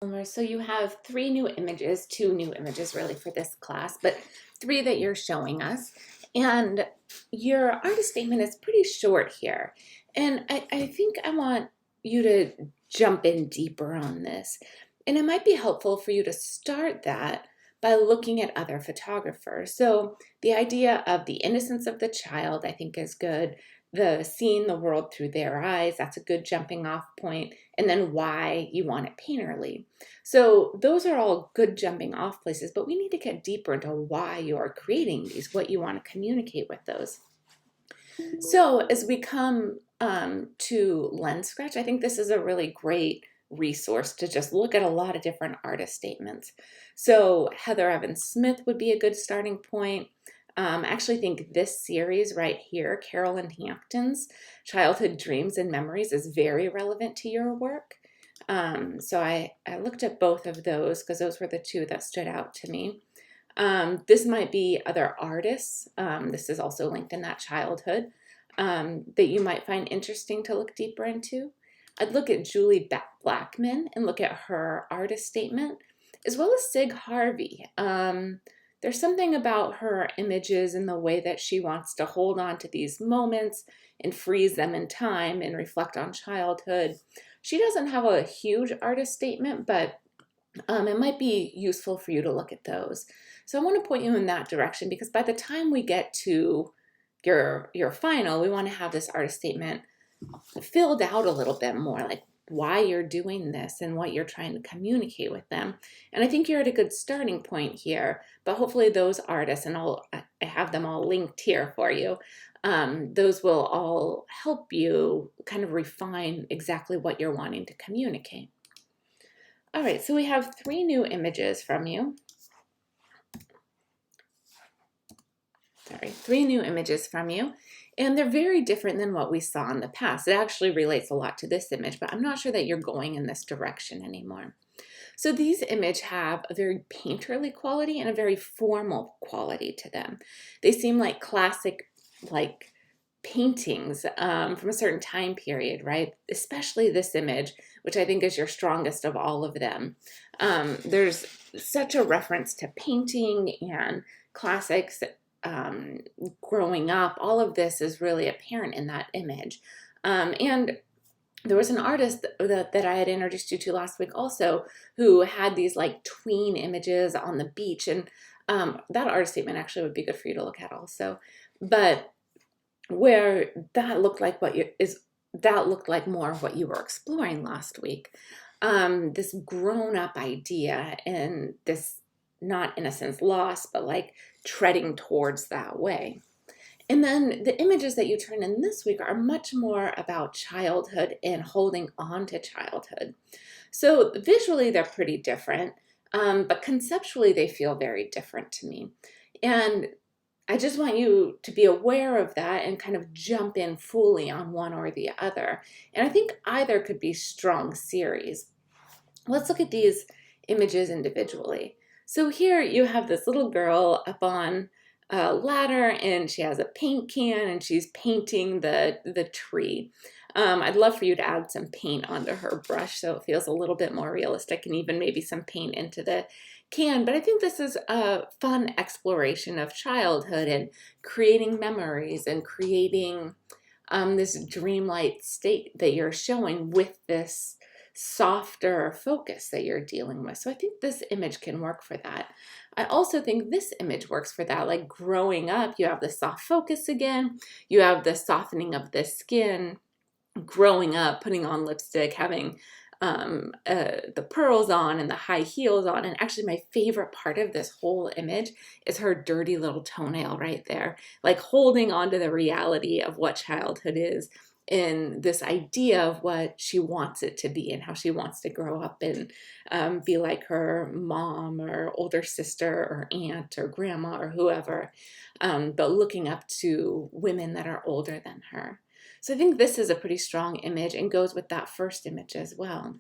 So you have three new images, two new images really for this class, but three that you're showing us. And your artist statement is pretty short here. And I think I want you to jump in deeper on this. And it might be helpful for you to start that by looking at other photographers. So the idea of the innocence of the child, I think, is good. The seeing the world through their eyes, that's a good jumping off point. And then why you want it painterly. So those are all good jumping off places, but we need to get deeper into why you're creating these, what you want to communicate with those. So as we come to Lens Scratch, I think this is a really great resource to just look at a lot of different artist statements. So Heather Evans Smith would be a good starting point. I actually think this series right here, Carolyn Hampton's Childhood Dreams and Memories, is very relevant to your work. So I looked at both of those because those were the two that stood out to me. This might be other artists. This is also linked in that childhood that you might find interesting to look deeper into. I'd look at Julie Blackman and look at her artist statement, as well as Sig Harvey. There's something about her images and the way that she wants to hold on to these moments and freeze them in time and reflect on childhood. She doesn't have a huge artist statement, but it might be useful for you to look at those. So I want to point you in that direction because by the time we get to your final, we want to have this artist statement filled out a little bit more, like why you're doing this and what you're trying to communicate with them. And I think you're at a good starting point here, but hopefully those artists, and I have them all linked here for you, those will all help you kind of refine exactly what you're wanting to communicate. All right, so we have three new images from you. Three new images from you. And they're very different than what we saw in the past. It actually relates a lot to this image, but I'm not sure that you're going in this direction anymore. So these images have a very painterly quality and a very formal quality to them. They seem like classic, like paintings from a certain time period, right? Especially this image, which I think is your strongest of all of them. There's such a reference to painting and classics, growing up. All of this is really apparent in that image. And there was an artist that I had introduced you to last week also who had these like tween images on the beach. And that artist statement actually would be good for you to look at also. But where that looked like that looked like more of what you were exploring last week. This grown-up idea and this, not in a sense lost, but like treading towards that way. And then the images that you turn in this week are much more about childhood and holding on to childhood. So visually they're pretty different, but conceptually they feel very different to me. And I just want you to be aware of that and kind of jump in fully on one or the other. And I think either could be strong series. Let's look at these images individually. So here you have this little girl up on a ladder and she has a paint can and she's painting the tree. I'd love for you to add some paint onto her brush so it feels a little bit more realistic and even maybe some paint into the can. But I think this is a fun exploration of childhood and creating memories and creating this dreamlike state that you're showing with this softer focus that you're dealing with. So I think this image can work for that. I also think this image works for that. Like growing up, you have the soft focus again, you have the softening of the skin, growing up, putting on lipstick, having the pearls on and the high heels on. And actually my favorite part of this whole image is her dirty little toenail right there, like holding on to the reality of what childhood is and this idea of what she wants it to be and how she wants to grow up and be like her mom or older sister or aunt or grandma or whoever, but looking up to women that are older than her. So I think this is a pretty strong image and goes with that first image as well.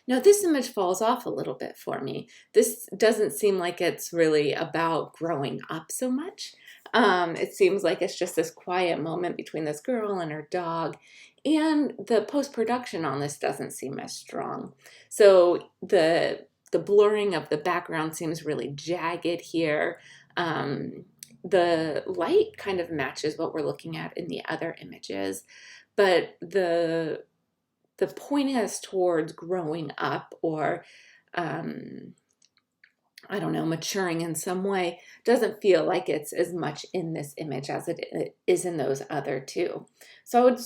Now this image falls off a little bit for me. This doesn't seem like it's really about growing up so much. It seems like it's just this quiet moment between this girl and her dog. And the post-production on this doesn't seem as strong. So the blurring of the background seems really jagged here. The light kind of matches what we're looking at in the other images, but the pointing us towards growing up or I don't know, maturing in some way doesn't feel like it's as much in this image as it is in those other two. So I would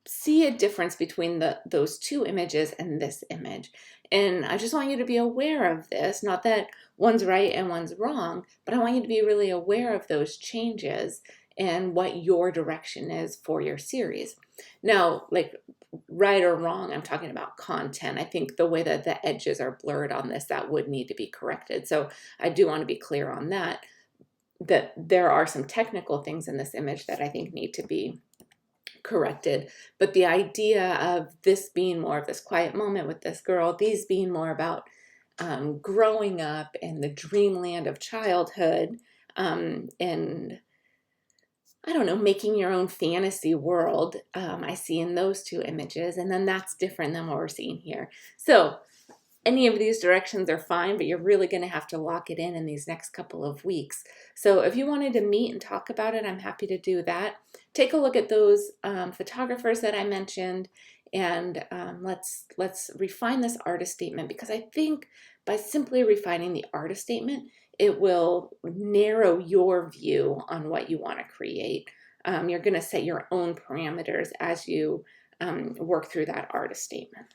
see a difference between those two images and this image. And I just want you to be aware of this, not that one's right and one's wrong, but I want you to be really aware of those changes and what your direction is for your series. Now, like right or wrong, I'm talking about content. I think the way that the edges are blurred on this, that would need to be corrected. So I do want to be clear on that there are some technical things in this image that I think need to be corrected. But the idea of this being more of this quiet moment with this girl, these being more about growing up and the dreamland of childhood, and I don't know, making your own fantasy world, I see in those two images, and then that's different than what we're seeing here. So any of these directions are fine, but you're really going to have to lock it in these next couple of weeks. So if you wanted to meet and talk about it, I'm happy to do that. Take a look at those photographers that I mentioned, and let's refine this artist statement, because I think by simply refining the artist statement, it will narrow your view on what you want to create. You're going to set your own parameters as you work through that artist statement.